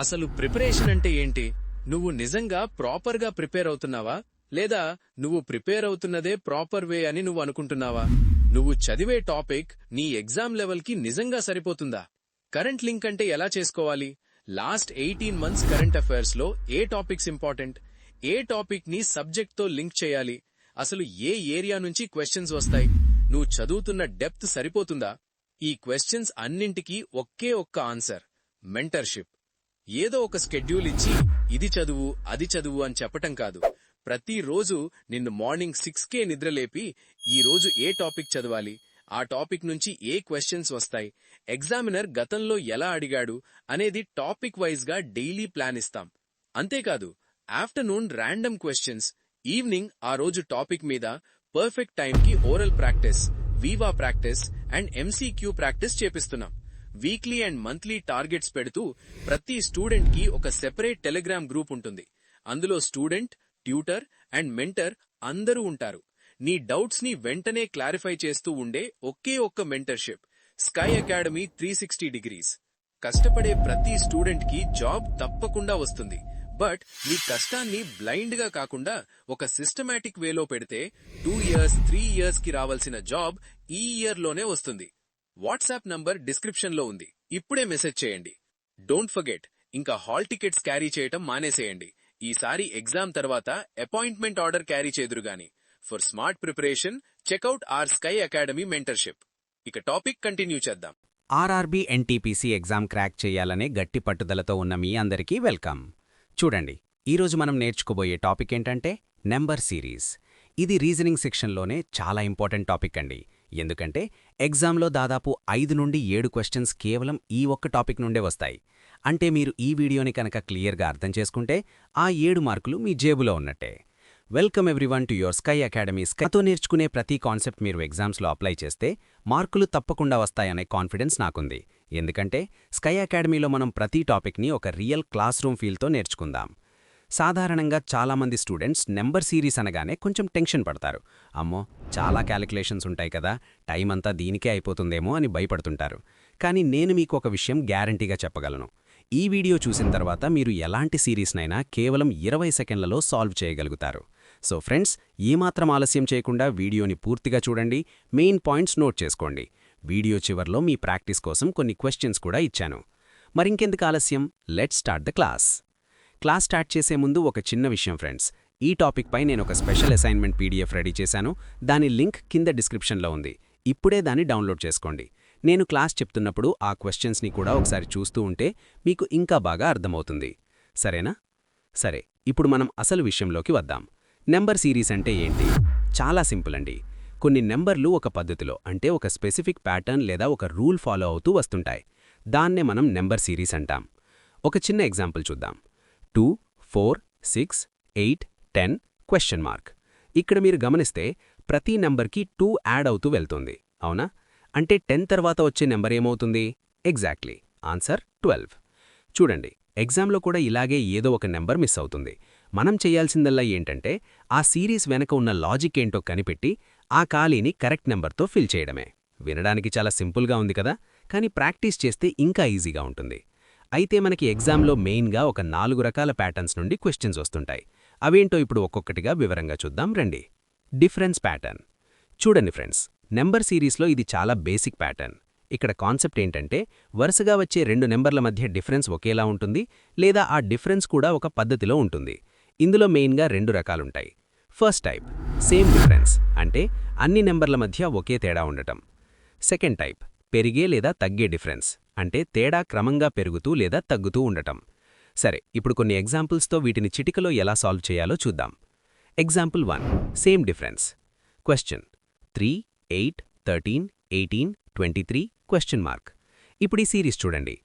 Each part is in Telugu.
అసలు ప్రిపరేషన్ అంటే ఏంటి? నువ్వు నిజంగా ప్రాపర్గా ప్రిపేర్ అవుతున్నావా? లేదా నువ్వు ప్రిపేర్ అవుతున్నదే ప్రాపర్ వే అని నువ్వు అనుకుంటున్నావా? నువ్వు చదివే టాపిక్ నీ ఎగ్జామ్ లెవెల్కి నిజంగా సరిపోతుందా? కరెంట్ లింక్ అంటే ఎలా చేసుకోవాలి? లాస్ట్ 18 మంత్స్ కరెంట్ అఫైర్స్లో ఏ టాపిక్స్ ఇంపార్టెంట్? ఏ టాపిక్ ని సబ్జెక్ట్తో లింక్ చేయాలి? అసలు ఏ ఏరియా నుంచి క్వశ్చన్స్ వస్తాయి? నువ్వు చదువుతున్న డెప్త్ సరిపోతుందా? ఈ క్వశ్చన్స్ అన్నింటికీ ఒకే ఒక్క ఆన్సర్: మెంటర్షిప్. ఏదో ఒక స్కెడ్యూల్ ఇచ్చి ఇది చదువు అది చదువు అని చెప్పటం కాదు. ప్రతిరోజు నిన్ను మార్నింగ్ 6కే నిద్రలేపి ఈ రోజు ఏ టాపిక్ చదవాలి, ఆ టాపిక్ నుంచి ఏ క్వశ్చన్స్ వస్తాయి, ఎగ్జామినర్ గతంలో ఎలా అడిగాడు అనేది టాపిక్ వైజ్ గా డైలీ ప్లాన్ ఇస్తాం. అంతేకాదు, ఆఫ్టర్నూన్ ర్యాండమ్ క్వశ్చన్స్, ఈవినింగ్ ఆ రోజు టాపిక్ మీద పర్ఫెక్ట్ టైంకి oral practice, viva practice and MCQ practice చేపిస్తున్నాం. వీక్లీ అండ్ మంత్లీ టార్గెట్స్ పెడుతూ ప్రతి స్టూడెంట్ కి ఒక సెపరేట్ టెలిగ్రామ్ గ్రూప్ ఉంటుంది. అందులో స్టూడెంట్, ట్యూటర్ అండ్ మెంటర్ అందరూ ఉంటారు. నీ డౌట్స్ ని వెంటనే క్లారిఫై చేస్తూ ఉండే ఒకే ఒక్క మెంటర్షిప్: స్కై అకాడమీ 360 డిగ్రీస్. కష్టపడే ప్రతి స్టూడెంట్ కి జాబ్ తప్పకుండా వస్తుంది. బట్ నీ కష్టాన్ని బ్లైండ్ గా కాకుండా ఒక సిస్టమాటిక్ వేలో పెడితే 2 ఇయర్స్ 3 ఇయర్స్ కి రావాల్సిన జాబ్ ఈ ఇయర్ లోనే వస్తుంది. వాట్సాప్ నంబర్ డిస్క్రిప్షన్ లో ఉంది. ఇప్పుడే మెసేజ్ చేయండి. డోంట్ ఫర్గెట్, ఇంకా హాల్ టికెట్స్ క్యారీ చేయటం మానేసేయండి. ఈసారి ఎగ్జామ్ తర్వాత అపాయింట్మెంట్ ఆర్డర్ క్యారీ చేదురుగాని. For smart preparation check out our Sky Academy mentorship. ఇక టాపిక్ కంటిన్యూ చేద్దాం. ఆర్ఆర్బీ ఎన్టీపీసీ ఎగ్జామ్ క్రాక్ చేయాలనే గట్టి పట్టుదలతో ఉన్న మీ అందరికీ వెల్కమ్. చూడండి, ఈరోజు మనం నేర్చుకోబోయే టాపిక్ ఏంటంటే నెంబర్ సిరీస్. ఇది రీజనింగ్ సెక్షన్లోనే చాలా ఇంపార్టెంట్ టాపిక్ అండి. ఎందుకంటే ఎగ్జామ్లో దాదాపు 5 నుండి 7 క్వశ్చన్స్ కేవలం ఈ ఒక్క టాపిక్ నుండే వస్తాయి. అంటే మీరు ఈ వీడియోని కనుక క్లియర్గా అర్థం చేసుకుంటే ఆ 7 మార్కులు మీ జేబులో ఉన్నట్టే. Welcome everyone to your Sky Academy. స్కైతో నేర్చుకునే ప్రతి కాన్సెప్ట్ మీరు ఎగ్జామ్స్లో అప్లై చేస్తే మార్కులు తప్పకుండా వస్తాయనే కాన్ఫిడెన్స్ నాకుంది. ఎందుకంటే స్కై అకాడమీలో మనం ప్రతి టాపిక్ని ఒక రియల్ క్లాస్ రూమ్ ఫీల్తో నేర్చుకుందాం. సాధారణంగా చాలామంది స్టూడెంట్స్ నెంబర్ సిరీస్ అనగానే కొంచెం టెన్షన్ పడతారు. అమ్మో, చాలా క్యాలిక్యులేషన్స్ ఉంటాయి కదా, టైం అంతా దీనికే అయిపోతుందేమో అని భయపడుతుంటారు. కానీ నేను మీకు ఒక విషయం గ్యారంటీగా చెప్పగలను. ఈ వీడియో చూసిన తర్వాత మీరు ఎలాంటి సిరీస్నైనా కేవలం 20 సెకండ్లలో సాల్వ్ చేయగలుగుతారు. సో ఫ్రెండ్స్, ఏమాత్రం ఆలస్యం చేయకుండా వీడియోని పూర్తిగా చూడండి. మెయిన్ పాయింట్స్ నోట్ చేసుకోండి. వీడియో చివర్లో మీ ప్రాక్టీస్ కోసం కొన్ని క్వశ్చన్స్ కూడా ఇచ్చాను. మరింకెందుకు ఆలస్యం, let's start the class start చేసే ముందు ఒక చిన్న విషయం ఫ్రెండ్స్. ఈ టాపిక్ పై నేను ఒక స్పెషల్ అసైన్మెంట్ పీడీఎఫ్ రెడీ చేశాను. దాని లింక్ కింద డిస్క్రిప్షన్లో ఉంది. ఇప్పుడే దాన్ని డౌన్లోడ్ చేసుకోండి. నేను క్లాస్ చెప్తున్నప్పుడు ఆ క్వశ్చన్స్ని కూడా ఒకసారి చూస్తూ ఉంటే మీకు ఇంకా బాగా అర్థమవుతుంది. సరేనా? సరే, ఇప్పుడు మనం అసలు విషయంలోకి వద్దాం. నెంబర్ సిరీస్ అంటే ఏంటి? చాలా సింపుల్ అండి. కొన్ని నెంబర్లు ఒక పద్ధతిలో, అంటే ఒక స్పెసిఫిక్ ప్యాటర్న్ లేదా ఒక రూల్ ఫాలో అవుతూ వస్తుంటాయి. దాన్నే మనం నెంబర్ సిరీస్ అంటాం. ఒక చిన్న ఎగ్జాంపుల్ చూద్దాం. 2, 4, 6, 8, 10 క్వశ్చన్ మార్క్. ఇక్కడ మీరు గమనిస్తే ప్రతి నెంబర్కి 2 యాడ్ అవుతూ వెళ్తుంది, అవునా? అంటే 10 తర్వాత వచ్చే నెంబర్ ఏమవుతుంది? Exactly, answer 12. చూడండి, ఎగ్జామ్లో కూడా ఇలాగే ఏదో ఒక నెంబర్ మిస్ అవుతుంది. మనం చేయాల్సిందల్లా ఏంటంటే ఆ సిరీస్ వెనక ఉన్న లాజిక్ ఏంటో కనిపెట్టి ఆ ఖాళీని కరెక్ట్ నెంబర్తో ఫిల్ చేయడమే. వినడానికి చాలా సింపుల్గా ఉంది కదా, కానీ ప్రాక్టీస్ చేస్తే ఇంకా ఈజీగా ఉంటుంది. అయితే మనకి ఎగ్జామ్లో మెయిన్గా ఒక 4 రకాల ప్యాటర్న్స్ నుండి క్వశ్చన్స్ వస్తుంటాయి. అవేంటో ఇప్పుడు ఒక్కొక్కటిగా వివరంగా చూద్దాం రండి. Difference pattern. చూడండి ఫ్రెండ్స్, నెంబర్ సిరీస్లో ఇది చాలా బేసిక్ ప్యాటర్న్. ఇక్కడ కాన్సెప్ట్ ఏంటంటే వరుసగా వచ్చే 2 నెంబర్ల మధ్య డిఫరెన్స్ ఒకేలా ఉంటుంది, లేదా ఆ డిఫరెన్స్ కూడా ఒక పద్ధతిలో ఉంటుంది. ఇందులో మెయిన్గా 2 రకాలుంటాయి. ఫస్ట్ టైప్, సేమ్ డిఫరెన్స్, అంటే అన్ని నెంబర్ల మధ్య ఒకే తేడా ఉండటం. సెకండ్ టైప్, పెరిగే లేదా తగ్గే డిఫరెన్స్, అంటే తేడా క్రమంగా పెరుగుతూ లేదా తగ్గుతూ ఉండటం. సరే, ఇప్పుడు కొన్ని ఎగ్జాంపుల్స్తో వీటిని చిటికలో ఎలా సాల్వ్ చేయాలో చూద్దాం. Example 1, same difference. Question: 3, 8, 13, 18, 23 question mark. ఇప్పుడు ఈ సిరీస్ చూడండి.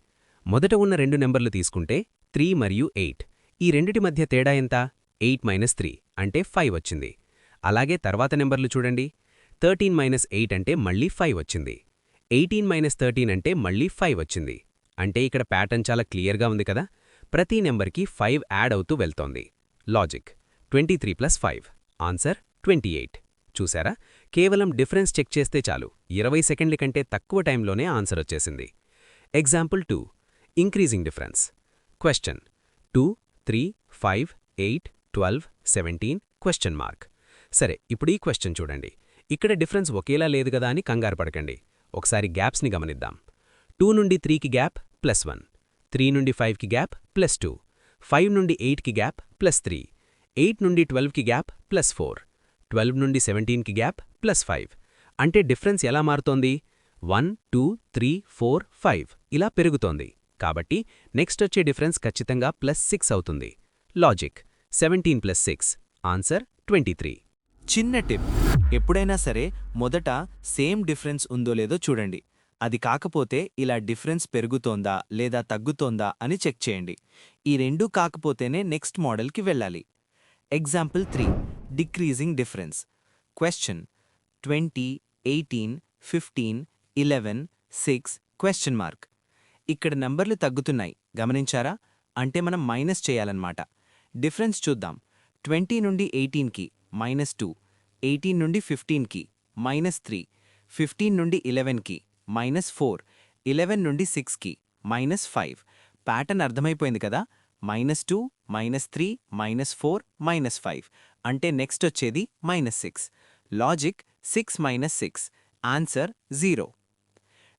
మొదట ఉన్న 2 నెంబర్లు తీసుకుంటే 3 మరియు 8. ఈ రెండిటి మధ్య తేడా ఎంత? 8 - 3 అంటే 5 వచ్చింది. అలాగే తర్వాత నెంబర్లు చూడండి. 13 - 8 అంటే మళ్ళీ 5 వచ్చింది. 18 - 13 అంటే మళ్ళీ 5 వచ్చింది. అంటే ఇక్కడ ప్యాటర్న్ చాలా క్లియర్గా ఉంది కదా. ప్రతి నెంబర్కి 5 యాడ్ అవుతూ వెళ్తోంది. Logic: 23 + 5, answer 28. చూసారా, కేవలం డిఫరెన్స్ చెక్ చేస్తే చాలు 20 సెకండ్ల కంటే తక్కువ టైంలోనే ఆన్సర్ వచ్చేసింది. Example 2, increasing difference. క్వశ్చన్ 2, 3, 5, 8, 12, 17 ? సరే, ఇప్పుడు ఈ క్వశ్చన్ చూడండి. ఇక్కడ డిఫరెన్స్ ఒకేలా లేదు గదా అని కంగారు పడకండి. ఒకసారి గ్యాప్స్ని గమనిద్దాం. 2 నుండి 3కి గ్యాప్ +1, 3 నుండి 5కి గ్యాప్ +2, 5 నుండి 8కి గ్యాప్ +3, 8 నుండి 12కి గ్యాప్ +4, 12 నుండి 17కి గ్యాప్ +5. అంటే డిఫరెన్స్ ఎలా మారుతోంది? 1, 2, 3, 4, 5 ఇలా పెరుగుతోంది. కాబట్టి నెక్స్ట్ వచ్చే డిఫరెన్స్ ఖచ్చితంగా +6 అవుతుంది. Logic 17 + 6 answer 23. చిన్న టిప్, ఎప్పుడైనా సరే మొదట సేమ్ డిఫరెన్స్ ఉందో లేదో చూడండి. అది కాకపోతే ఇలా డిఫరెన్స్ పెరుగుతోందా లేదా తగ్గుతోందా అని చెక్ చేయండి. ఈ రెండూ కాకపోతేనే నెక్స్ట్ మోడల్కి వెళ్ళాలి. Example 3, decreasing difference. క్వశ్చన్ 20, 18, 15, 11, 6 ? ఇక్కడ నంబర్లు తగ్గుతున్నాయి, గమనించారా? అంటే మనం మైనస్ చేయాలన్నమాట. డిఫరెన్స్ చూద్దాం. 20 నుండి 18కి -2, 18 నుండి 15కి -3, 15 నుండి 11కి -4, 11 నుండి 6కి -5. ప్యాటర్న్ అర్థమైపోయింది కదా? -2, -3, -4, -5 అంటే నెక్స్ట్ వచ్చేది -6. Logic 6 - 6 answer 0.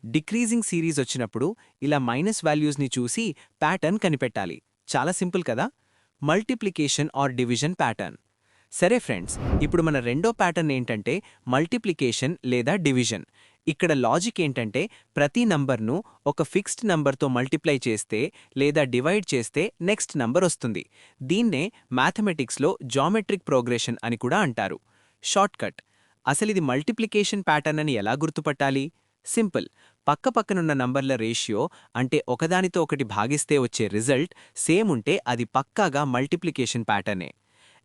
డిక్రీజింగ్ సిరీస్ వచ్చినప్పుడు ఇలా మైనస్ వాల్యూస్ని చూసి ప్యాటర్న్ కనిపెట్టాలి. చాలా సింపుల్ కదా? Multiplication or division pattern. సరే ఫ్రెండ్స్, ఇప్పుడు మన రెండో ప్యాటర్న్ ఏంటంటే మల్టిప్లికేషన్ లేదా డివిజన్. ఇక్కడ లాజిక్ ఏంటంటే ప్రతి నంబర్ను ఒక ఫిక్స్డ్ నంబర్తో మల్టిప్లై చేస్తే లేదా డివైడ్ చేస్తే నెక్స్ట్ నంబర్ వస్తుంది. దీన్నే మ్యాథమెటిక్స్లో జామెట్రిక్ ప్రోగ్రెషన్ అని కూడా అంటారు. షార్ట్కట్, అసలిది మల్టిప్లికేషన్ ప్యాటర్న్ అని ఎలా గుర్తుపట్టాలి? సింపుల్, పక్కపక్కనున్న నంబర్ల రేషియో అంటే ఒకదానితో ఒకటి భాగిస్తే వచ్చే రిజల్ట్ సేమ్ ఉంటే అది పక్కాగా మల్టిప్లికేషన్ ప్యాటర్నే.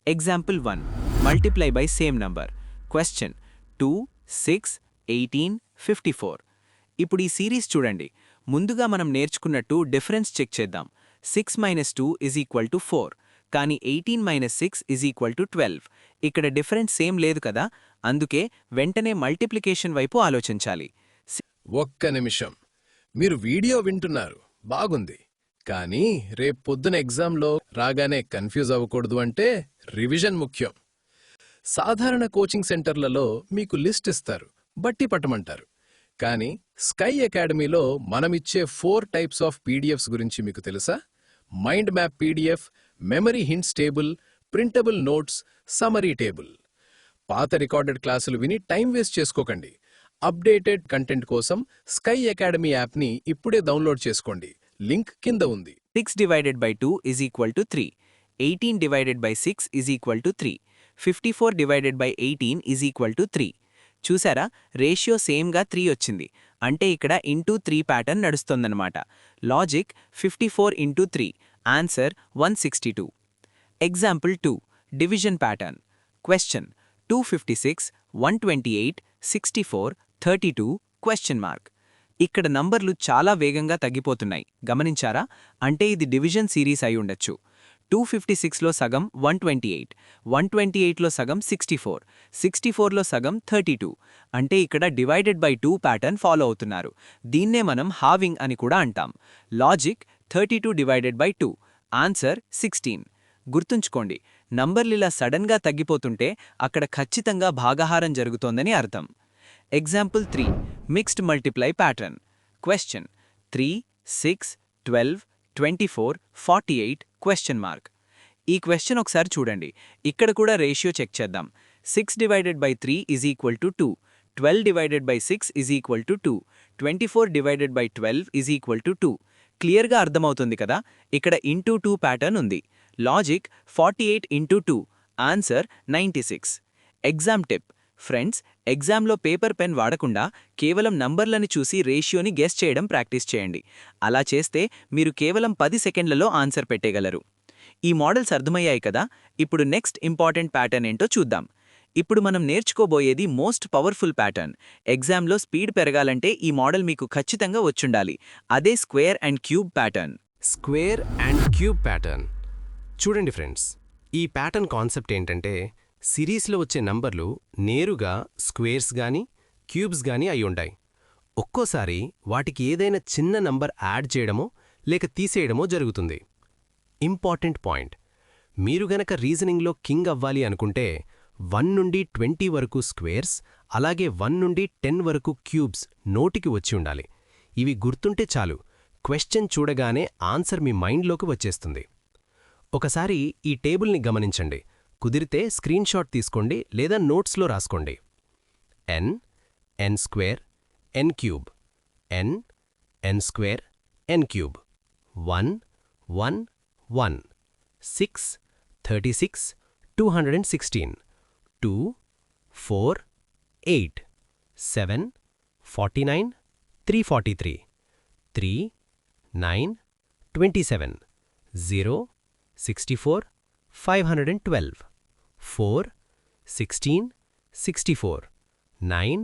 Example 1, multiply by same number. Question 2, 6, 18, 54. ఇప్పుడు ఈ సిరీస్ చూడండి. ముందుగా మనం నేర్చుకున్నట్టు డిఫరెన్స్ చెక్ చేద్దాం. 6 - 2 = 4, కానీ 18 - 6 = 12. ఇక్కడ డిఫరెన్స్ సేమ్ లేదు కదా, అందుకే వెంటనే మల్టిప్లికేషన్ వైపు ఆలోచించాలి. ఒక్క నిమిషం, మీరు వీడియో వింటున్నారు, బాగుంది. కానీ రేపొద్దున ఎగ్జామ్లో రాగానే కన్ఫ్యూజ్ అవ్వకూడదు అంటే రివిజన్ ముఖ్యం. సాధారణ కోచింగ్ సెంటర్లలో మీకు లిస్ట్ ఇస్తారు, బట్టి పట్టమంటారు. కానీ స్కై అకాడమీలో మనమిచ్చే 4 టైప్స్ ఆఫ్ పీడిఎఫ్స్ గురించి మీకు తెలుసా? Mind map PDF, memory hints table, printable notes, summary table. పాత రికార్డెడ్ క్లాసులు విని టైం వేస్ట్ చేసుకోకండి. అప్డేటెడ్ కంటెంట్ కోసం స్కై అకాడమీ యాప్ని ఇప్పుడే డౌన్లోడ్ చేసుకోండి. లింక్ కింద ఉంది. 6 divided by 2 = 3, 18 divided by 6 = 3, 54 divided by 18 = 3. చూసారా, రేషియో సేమ్గా 3 వచ్చింది. అంటే ఇక్కడ ఇంటూ 3 ప్యాటర్న్ నడుస్తోందన్నమాట. Logic 54 × 3 answer 162. Example 2, division pattern. Question 256, 128, 64, 32? ఇక్కడ నంబర్లు చాలా వేగంగా తగ్గిపోతున్నాయి, గమనించారా? అంటే ఇది డివిజన్ సిరీస్ అయి ఉండొచ్చు. 256లో సగం 128, 128లో సగం 64, 64లో సగం 32. అంటే ఇక్కడ డివైడెడ్ బై 2 ప్యాటర్న్ ఫాలో అవుతున్నారు. దీన్నే మనం హావింగ్ అని కూడా అంటాం. Logic 32 divided by 2 answer 16. గుర్తుంచుకోండి, నంబర్లిలా సడన్గా తగ్గిపోతుంటే అక్కడ ఖచ్చితంగా భాగహారం జరుగుతోందని అర్థం. Example 3, mixed multiply pattern. Question 3, 6, 12, 24, 48? ఈ క్వశ్చన్ ఒకసారి చూడండి. ఇక్కడ కూడా రేషియో చెక్ చేద్దాం. 6 divided by 3 = 2, 12 divided by 6 = 2, 24 divided by 12 = 2. క్లియర్గా అర్థమవుతుంది కదా, ఇక్కడ ఇంటూ 2 ప్యాటర్న్ ఉంది. Logic 48 × 2 answer 96. Exam tip. Friends, ఎగ్జామ్లో పేపర్ పెన్ వాడకుండా కేవలం నంబర్లని చూసి రేషియోని గెస్ చేయడం ప్రాక్టీస్ చేయండి. అలా చేస్తే మీరు కేవలం 10 సెకండ్లలో ఆన్సర్ పెట్టేయగలరు. ఈ మోడల్స్ అర్థమయ్యాయి కదా? ఇప్పుడు నెక్స్ట్ ఇంపార్టెంట్ ప్యాటర్న్ ఏంటో చూద్దాం. ఇప్పుడు మనం నేర్చుకోబోయేది మోస్ట్ పవర్ఫుల్ ప్యాటర్న్. ఎగ్జామ్లో స్పీడ్ పెరగాలంటే ఈ మోడల్ మీకు ఖచ్చితంగా వచ్చుండాలి. అదే square and cube pattern. Square and cube pattern. చూడండి ఫ్రెండ్స్, ఈ ప్యాటర్న్ కాన్సెప్ట్ ఏంటంటే సిరీస్లో వచ్చే నంబర్లు నేరుగా స్క్వేర్స్ గాని క్యూబ్స్ గాని అయి ఉంటాయి. ఒక్కోసారి వాటికి ఏదైనా చిన్న నంబర్ యాడ్ చేయడమో లేక తీసేయడమో జరుగుతుంది. Important point. మీరు గనక రీజనింగ్లో కింగ్ అవ్వాలి అనుకుంటే 1 నుండి 20 వరకు స్క్వేర్స్, అలాగే 1 నుండి 10 వరకు క్యూబ్స్ నోటికి వచ్చి ఉండాలి. ఇవి గుర్తుంటే చాలు, క్వెశ్చన్ చూడగానే ఆన్సర్ మీ మైండ్లోకి వచ్చేస్తుంది. ఒకసారి ఈ టేబుల్ని గమనించండి. కుదిరితే స్క్రీన్ షాట్ తీసుకోండి లేదా నోట్స్లో రాసుకోండి. n, n square, n cube, n, n square, n cube, 1, 1, 1, 6, 36, 216, 2, 4, 8, 7, 49, 343, 3, 9, 27, 0, 64, 512, 4, 16, 64, 9,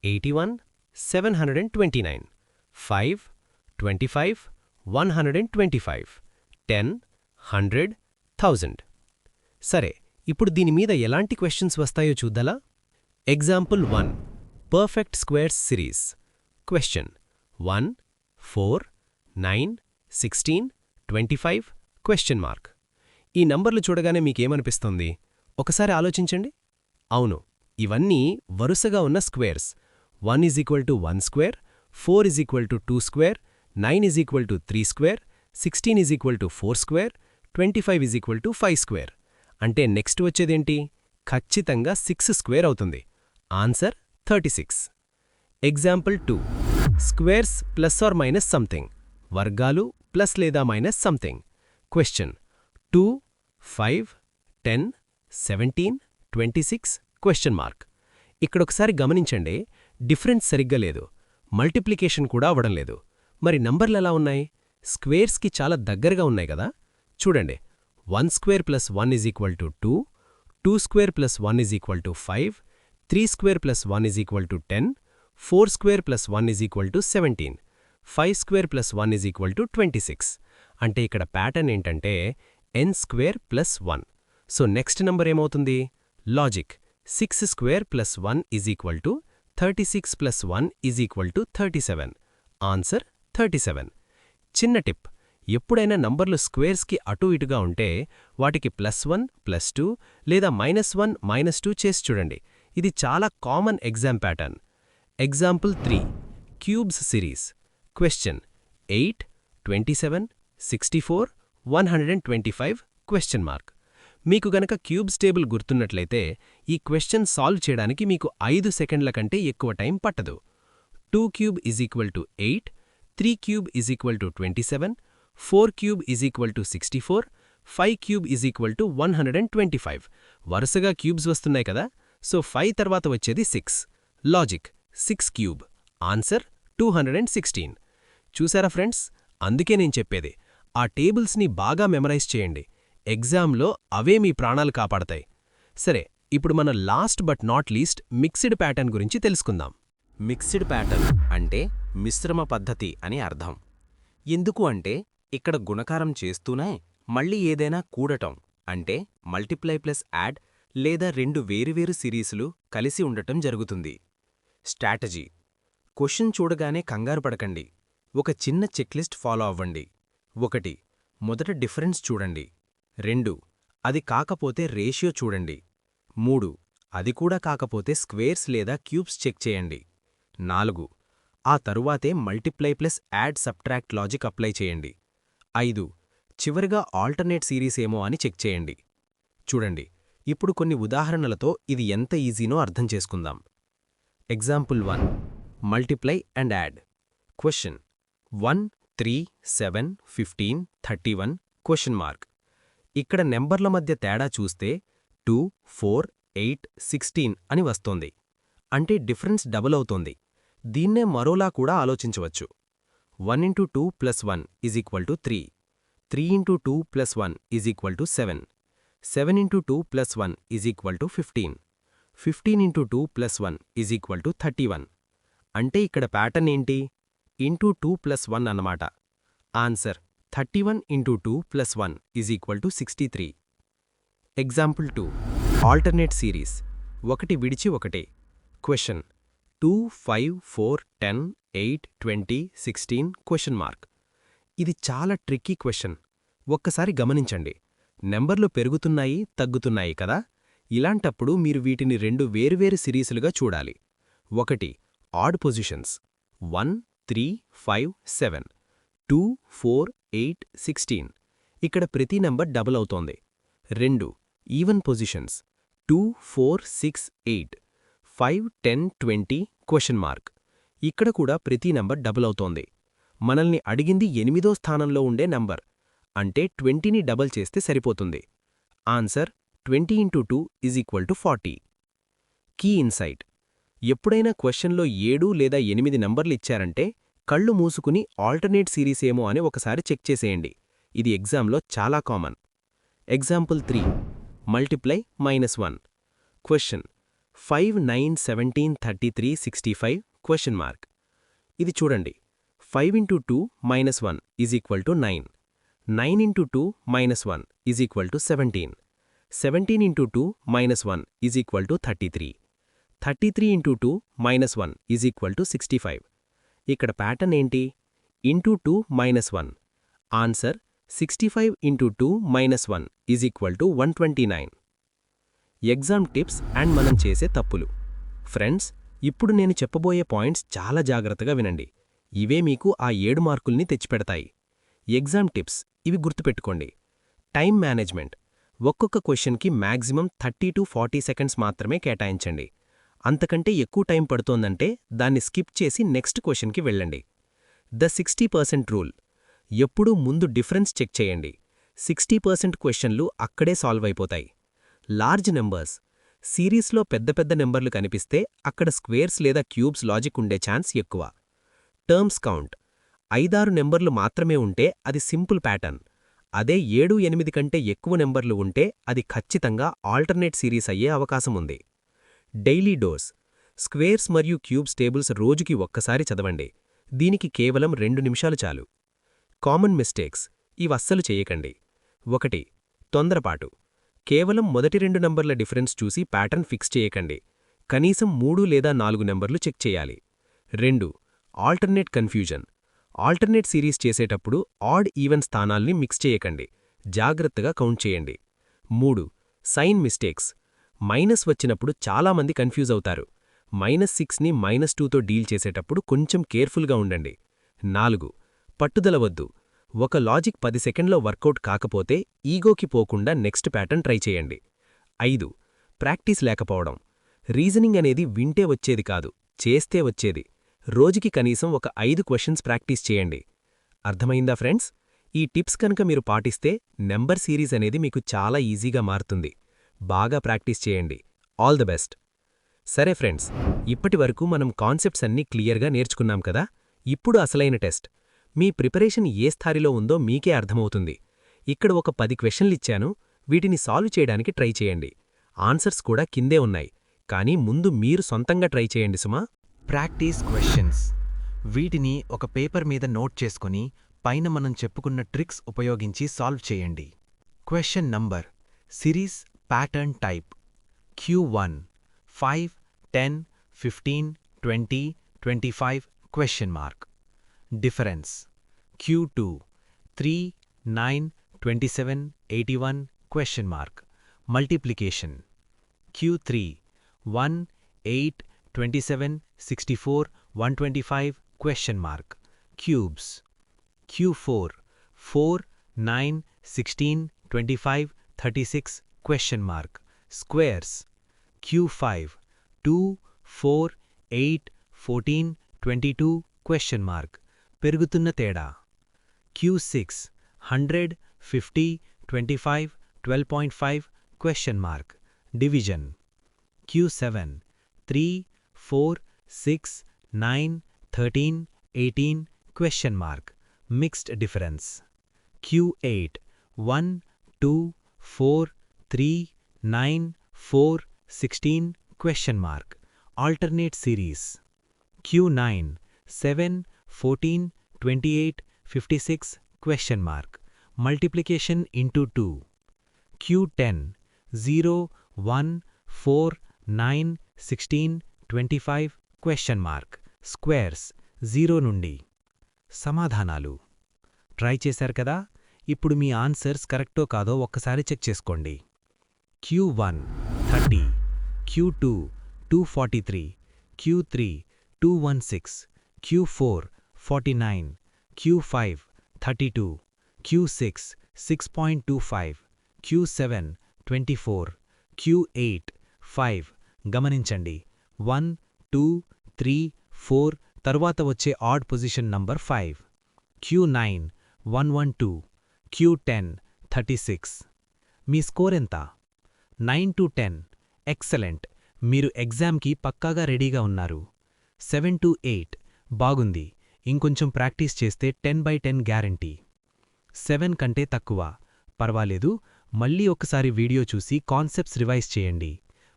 81, 729, 5, 25, 125, 10, 100, 1000. సరే, ఇప్పుడు దీని మీద ఎలాంటి క్వెశ్చన్స్ వస్తాయో చూద్దాలా? Example 1, perfect squares series. Question 1, 4, 9, 16, 25, question mark. ఈ నంబర్లు చూడగానే మీకేమనిపిస్తుంది? ఒకసారి ఆలోచించండి. అవును, ఇవన్నీ వరుసగా ఉన్న squares. 1 = 1 square, 4 = 2 square, 9 = 3 square, 16 = 4 square, 25 = 5 square. అంటే నెక్స్ట్ వచ్చేదేంటి? ఖచ్చితంగా 6 స్క్వేర్ అవుతుంది. Answer 36. Example 2, squares plus or minus something. వర్గాలు ప్లస్ లేదా minus something. Question 2, 5, 10, 17, 26, question mark. ఇక్కడొకసారి గమనించండి, డిఫరెన్స్ సరిగ్గా లేదు, మల్టిప్లికేషన్ కూడా అవడం లేదు. మరి నంబర్లెలా ఉన్నాయి? స్క్వేర్స్కి చాలా దగ్గరగా ఉన్నాయి కదా. చూడండి, 1 square plus 1 = 2, 2 square plus 1 = 5, 3 square plus 1 = 10, 4 square plus 1 = 17, 5 square plus 1 = 26. అంటే ఇక్కడ ప్యాటర్న్ ఏంటంటే n square plus 1. So next number ఏమవుతుంది? Logic 6 square plus 1 = 36 plus 1 = 37. Answer 37. చిన్న టిప్, ఎప్పుడైనా నంబర్లు స్క్వేర్స్కి అటూ ఇటుగా ఉంటే వాటికి +1, +2 లేదా -1, -2 చేసి చూడండి. ఇది చాలా common exam pattern. Example 3, cubes series. Question 8, 27, 64, 125, question mark. మీకు గనక క్యూబ్స్ టేబుల్ గుర్తున్నట్లయితే ఈ క్వెశ్చన్ సాల్వ్ చేయడానికి మీకు 5 సెకండ్ల కంటే ఎక్కువ టైం పట్టదు. 2 క్యూబ్ = 8, 3 క్యూబ్ = 27, 4 క్యూబ్ = 64, 5 క్యూబ్ = 125. వరుసగా క్యూబ్స్ వస్తున్నాయి కదా, సో 5 తర్వాత వచ్చేది 6. Logic 6 cube. ఆన్సర్ 216. చూసారా ఫ్రెండ్స్? అందుకే నేను చెప్పేది, ఆ టేబుల్స్ని బాగా మెమరైజ్ చేయండి. ఎగ్జామ్లో అవే మీ ప్రాణాలు కాపాడతాయి. సరే, ఇప్పుడు మన last but not least mixed pattern గురించి తెలుసుకుందాం. మిక్స్డ్ ప్యాటర్న్ అంటే మిశ్రమ పద్ధతి అని అర్థం. ఎందుకు అంటే ఇక్కడ గుణకారం చేస్తూనే మళ్ళీ ఏదైనా కూడటం, అంటే మల్టిప్లై ప్లస్ యాడ్ లేదా 2 వేరువేరు సిరీసులు కలిసి ఉండటం జరుగుతుంది. స్ట్రాటజీ: క్వెశ్చన్ చూడగానే కంగారు పడకండి. ఒక చిన్న చెక్లిస్ట్ ఫాలో అవ్వండి. 1, మొదట డిఫరెన్స్ చూడండి. 2, అది కాకపోతే రేషియో చూడండి. 3, అది కూడా కాకపోతే స్క్వేర్స్ లేదా క్యూబ్స్ చెక్ చేయండి. 4, ఆ తరువాతే multiply plus add subtract logic apply చేయండి. 5, చివరిగా ఆల్టర్నేట్ సిరీస్ ఏమో అని చెక్ చేయండి. చూడండి, ఇప్పుడు కొన్ని ఉదాహరణలతో ఇది ఎంత ఈజీనో అర్థం చేసుకుందాం. Example 1, multiply and add. Question 1, 3, 7, 15, 31, question mark. ఇక్కడ నెంబర్ల మధ్య తేడా చూస్తే 2, 4, 8, 16 అని వస్తోంది. అంటే డిఫరెన్స్ డబుల్ అవుతోంది. దీన్నే మరోలా కూడా ఆలోచించవచ్చు. 1 × 2 + 1 = 3, 3 × 2 + 1 = 7, 7 × 2 + 1 = 15, 15 × 2 + 1 = 31. అంటే ఇక్కడ ప్యాటర్న్ ఏంటి? ఇంటూ 2 + 1 అన్నమాట. ఆన్సర్ 31 × 2 + 1 = 63. Example 2, alternate series. 1 విడిచి 1. Question 2, 5, 4, 10, 8, 20, 16, question mark. ఇది చాలా ట్రిక్కీ క్వెశ్చన్. ఒక్కసారి గమనించండి, నెంబర్లు పెరుగుతున్నాయి తగ్గుతున్నాయి కదా. ఇలాంటప్పుడు మీరు వీటిని రెండు వేరువేరు సిరీసులుగా చూడాలి. ఒకటి ఆడ్ పొజిషన్స్ 1 3 5 7 2 4 8 16. ఇక్కడ ప్రతి నంబర్ డబుల్ అవుతోంది. 2 ఈవెన్ పొజిషన్స్ 2 4 6 8 5 10 20 క్వశ్చన్ మార్క్. ఇక్కడ కూడా ప్రతి నంబర్ డబుల్ అవుతోంది. మనల్ని అడిగింది 8వ స్థానంలో ఉండే నంబర్, అంటే 20ని డబల్ చేస్తే సరిపోతుంది. ఆన్సర్ 20 × 2 = 40. కీ ఇన్సైట్: ఎప్పుడైనా క్వశ్చన్లో 7 లేదా 8 నంబర్లు ఇచ్చారంటే కళ్ళు మూసుకుని ఆల్టర్నేట్ సిరీస్ ఏమో అని ఒకసారి చెక్ చేసేయండి. ఇది ఎగ్జామ్లో చాలా common. Example 3 multiply -1. Question 5 9 17 33 65 question mark. ఇది చూడండి, 5 × 2 -1 = 9. 9 × 2 -1 = 17. 17 × 2 -1 = 33. 33 × 2 -1 = 65. ఇక్కడ ప్యాటర్న్ ఏంటి? Into 2 -1. Answer 65 × 2 -1 = 129. Exam tips and మనం చేసే తప్పులు. ఫ్రెండ్స్, ఇప్పుడు నేను చెప్పబోయే పాయింట్స్ చాలా జాగ్రత్తగా వినండి. ఇవే మీకు ఆ 7 మార్కుల్ని తెచ్చిపెడతాయి. ఎగ్జామ్ టిప్స్ ఇవి గుర్తుపెట్టుకోండి. టైం మేనేజ్మెంట్: ఒక్కొక్క క్వశ్చన్కి మ్యాక్సిమం 30 to 40 సెకండ్స్ మాత్రమే కేటాయించండి. అంతకంటే ఎక్కువ టైం పడుతోందంటే దాన్ని స్కిప్ చేసి నెక్స్ట్ క్వశ్చన్కి వెళ్ళండి. ద 60% రూల్: ఎప్పుడూ ముందు డిఫరెన్స్ చెక్ చేయండి. 60% క్వశ్చన్లు అక్కడే సాల్వ్ అయిపోతాయి. లార్జ్ నెంబర్స్: సిరీస్లో పెద్ద పెద్ద నెంబర్లు కనిపిస్తే అక్కడ స్క్వేర్స్ లేదా క్యూబ్స్ లాజిక్ ఉండే ఛాన్స్ ఎక్కువ. టర్మ్స్ కౌంట్: 5-6 నెంబర్లు మాత్రమే ఉంటే అది సింపుల్ ప్యాటర్న్. అదే 7-8 కంటే ఎక్కువ నెంబర్లు ఉంటే అది ఖచ్చితంగా ఆల్టర్నేట్ సిరీస్ అయ్యే అవకాశముంది. డైలీ డోస్: స్క్వేర్స్ మరియు క్యూబ్స్ టేబుల్స్ రోజుకి ఒక్కసారి చదవండి. దీనికి కేవలం 2 నిమిషాలు చాలు. కామన్ మిస్టేక్స్ ఇవస్సలు చేయకండి. 1 తొందరపాటు: కేవలం మొదటి 2 నంబర్ల డిఫరెన్స్ చూసి ప్యాటర్న్ ఫిక్స్ చేయకండి. కనీసం 3 లేదా 4 నెంబర్లు చెక్ చేయాలి. 2 ఆల్టర్నేట్ కన్ఫ్యూజన్: ఆల్టర్నేట్ సిరీస్ చేసేటప్పుడు ఆడ్ ఈవెన్ స్థానాల్ని మిక్స్ చేయకండి. జాగ్రత్తగా కౌంట్ చేయండి. 3 సైన్ మిస్టేక్స్: మైనస్ వచ్చినప్పుడు చాలామంది కన్ఫ్యూజ్ అవుతారు. -6ని -2తో డీల్ చేసేటప్పుడు కొంచెం కేర్ఫుల్గా ఉండండి. 4 పట్టుదల వద్దు: ఒక లాజిక్ 10 సెకండ్లో వర్కౌట్ కాకపోతే ఈగోకి పోకుండా నెక్స్ట్ ప్యాటర్న్ ట్రై చేయండి. 5 ప్రాక్టీస్ లేకపోవడం: రీజనింగ్ అనేది వింటే వచ్చేది కాదు, చేస్తే వచ్చేది. రోజుకి కనీసం ఒక 5 క్వశ్చన్స్ ప్రాక్టీస్ చేయండి. అర్థమైందా ఫ్రెండ్స్? ఈ టిప్స్ కనుక మీరు పాటిస్తే నెంబర్ సిరీస్ అనేది మీకు చాలా ఈజీగా మారుతుంది. బాగా ప్రాక్టీస్ చేయండి. All the best. సరే ఫ్రెండ్స్, ఇప్పటివరకు మనం కాన్సెప్ట్స్ అన్నీ క్లియర్గా నేర్చుకున్నాం కదా. ఇప్పుడు అసలైన టెస్ట్. మీ ప్రిపరేషన్ ఏ స్థాయిలో ఉందో మీకే అర్థమవుతుంది. ఇక్కడ ఒక 10 క్వశ్చన్లిచ్చాను, వీటిని సాల్వ్ చేయడానికి ట్రై చేయండి. ఆన్సర్స్ కూడా కిందే ఉన్నాయి, కానీ ముందు మీరు సొంతంగా ట్రై చేయండి సుమా. Practice questions. వీటిని ఒక పేపర్ మీద నోట్ చేసుకుని పైన మనం చెప్పుకున్న ట్రిక్స్ ఉపయోగించి సాల్వ్ చేయండి. Question number: series pattern type. Q1 5 10 15 20 25 question mark. Difference: Q2 3 9 27 81 question mark. Multiplication: Q3 1 8 27 64 125 question mark. Cubes: Q4 4 9 16 25 36 question mark. Squares: Q5 2 4 8 14 22 question mark. పెరుగుతున్న తేడా: Q6 100 50 25 12.5 question mark. Division: Q7 3 4 6 9 13 18 question mark. Mixed difference: Q8 1 2 4 3 9 4 16 question mark. Alternate series: Q9 7 14 28 56 question mark. Multiplication into 2: Q10 0 1 4 9 16 25 question mark. Squares: 0 నుండి. సమాధానాలు ట్రై చేశారు కదా. ఇప్పుడు మీ ఆన్సర్స్ కరెక్టో కాదో ఒక్కసారి చెక్ చేసుకోండి. Q1 30, Q2 243, Q3 216, Q4 49, Q5 32, Q6 6.25, Q7 24, Q8 5. గమనించండి, 1 2 3 4 తరువాత వచ్చే odd position number 5. Q9 112, Q10 36. మీ స్కోర్ ఎంత? 9 to 10. ఎక్సలెంట్. మీరు ఎగ్జామ్కి పక్కాగా రెడీగా ఉన్నారు. 7 to 8. బాగుంది. ఇంకొంచెం ప్రాక్టీస్ చేస్తే 10/10 గ్యారంటీ. 7 కంటే తక్కువ పర్వాలేదు. మళ్ళీ ఒకసారి వీడియో చూసి కాన్సెప్ట్స్ రివైజ్ చేయండి.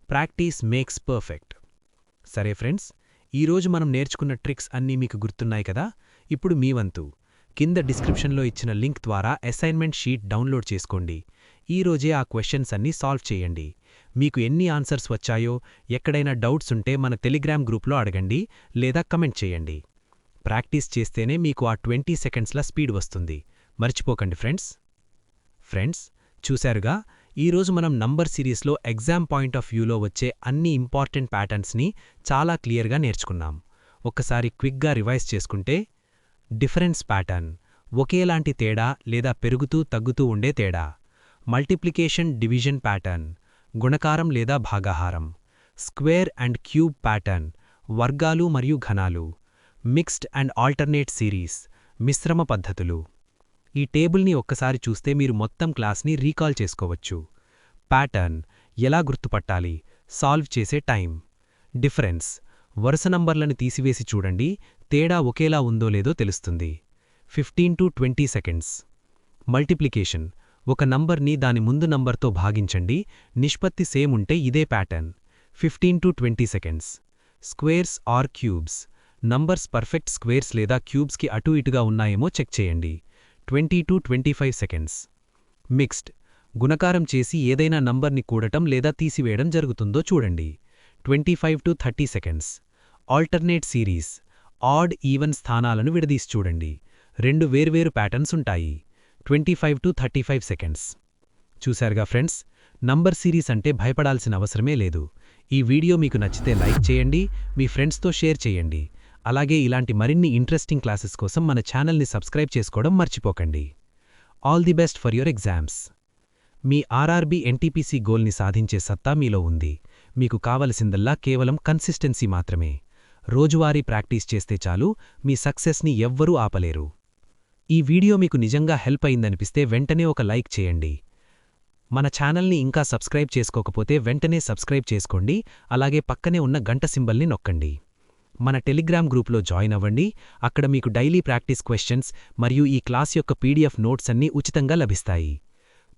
Practice makes perfect. సరే ఫ్రెండ్స్, ఈరోజు మనం నేర్చుకున్న ట్రిక్స్ అన్నీ మీకు గుర్తున్నాయి కదా? ఇప్పుడు మీ వంతు. కింద డిస్క్రిప్షన్లో ఇచ్చిన లింక్ ద్వారా అసైన్మెంట్ షీట్ డౌన్లోడ్ చేసుకోండి. ఈరోజే ఆ క్వశ్చన్స్ అన్నీ సాల్వ్ చేయండి. మీకు ఎన్ని ఆన్సర్స్ వచ్చాయో, ఎక్కడైనా డౌట్స్ ఉంటే మన టెలిగ్రామ్ గ్రూప్లో అడగండి లేదా కమెంట్ చేయండి. ప్రాక్టీస్ చేస్తేనే మీకు ఆ 20 సెకండ్స్ల స్పీడ్ వస్తుంది. మర్చిపోకండి ఫ్రెండ్స్, చూశారుగా, ఈరోజు మనం నంబర్ సిరీస్లో ఎగ్జామ్ పాయింట్ ఆఫ్ వ్యూలో వచ్చే అన్ని ఇంపార్టెంట్ ప్యాటర్న్స్ని చాలా క్లియర్గా నేర్చుకున్నాం. ఒక్కసారి క్విక్గా రివైజ్ చేసుకుంటే, డిఫరెన్స్ ప్యాటర్న్, ఒకేలాంటి తేడా లేదా పెరుగుతూ తగ్గుతూ ఉండే తేడా. మల్టిప్లికేషన్ డివిజన్ ప్యాటర్న్, గుణకారం లేదా భాగాహారం. స్క్వేర్ అండ్ క్యూబ్ ప్యాటర్న్, వర్గాలు మరియు ఘనాలు. మిక్స్డ్ అండ్ ఆల్టర్నేట్ సిరీస్, మిశ్రమ పద్ధతులు. ఈ టేబుల్ని ఒక్కసారి చూస్తే మీరు మొత్తం క్లాస్ని రీకాల్ చేసుకోవచ్చు. ప్యాటర్న్, ఎలా గుర్తుపట్టాలి, సాల్వ్ చేసే టైం. డిఫరెన్స్, వరుస నంబర్లను తీసివేసి చూడండి, తేడా ఒకేలా ఉందో లేదో తెలుస్తుంది. 15 to 20 సెకండ్స్. మల్టిప్లికేషన్, ఒక నంబర్ని దాని ముందు నంబర్తో భాగించండి, నిష్పత్తి సేమ్ ఉంటే ఇదే pattern. 15 to 20 seconds. Squares or cubes, numbers perfect squares లేదా క్యూబ్స్కి అటు ఇటుగా ఉన్నాయేమో చెక్ చేయండి. 20 to 25 సెకండ్స్. మిక్స్డ్, గుణకారం చేసి ఏదైనా నంబర్ని కూడటం లేదా తీసివేయడం జరుగుతుందో చూడండి. 25 to 30 seconds. Alternate series, odd even స్థానాలను విడదీసి చూడండి. రెండు వేర్వేరు ప్యాటర్న్స్ ఉంటాయి. 25 to 35 సెకండ్స్. చూశారుగా ఫ్రెండ్స్, నంబర్ సిరీస్ అంటే భయపడాల్సిన అవసరమే లేదు. ఈ వీడియో మీకు నచ్చితే లైక్ చేయండి, మీ ఫ్రెండ్స్తో షేర్ చేయండి. అలాగే ఇలాంటి మరిన్ని ఇంట్రెస్టింగ్ క్లాసెస్ కోసం మన ఛానల్ని సబ్స్క్రైబ్ చేసుకోవడం మర్చిపోకండి. All the best for your exams. మీ ఆర్ఆర్బీ ఎన్టీపీసీ గోల్ని సాధించే సత్తా మీలో ఉంది. మీకు కావలసిందల్లా కేవలం కన్సిస్టెన్సీ మాత్రమే. రోజువారీ ప్రాక్టీస్ చేస్తే చాలు, మీ సక్సెస్ని ఎవ్వరూ ఆపలేరు. ఈ వీడియో మీకు నిజంగా హెల్ప్ అయిందనిపిస్తే వెంటనే ఒక లైక్ చేయండి. మన ఛానల్ని ఇంకా సబ్స్క్రైబ్ చేసుకోకపోతే వెంటనే సబ్స్క్రైబ్ చేసుకోండి. అలాగే పక్కనే ఉన్న గంట సింబల్ని నొక్కండి. మన టెలిగ్రామ్ గ్రూప్లో జాయిన్ అవ్వండి. అక్కడ మీకు డైలీ ప్రాక్టీస్ క్వశ్చన్స్ మరియు ఈ క్లాస్ యొక్క పీడిఎఫ్ నోట్స్ అన్నీ ఉచితంగా లభిస్తాయి.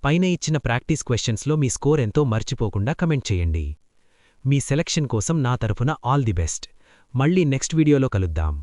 పైన ఇచ్చిన ప్రాక్టీస్ క్వశ్చన్స్లో మీ స్కోర్ ఎంతో మర్చిపోకుండా కమెంట్ చేయండి. మీ సెలక్షన్ కోసం నా తరఫున ఆల్ ది బెస్ట్. మళ్ళీ నెక్స్ట్ వీడియోలో కలుద్దాం.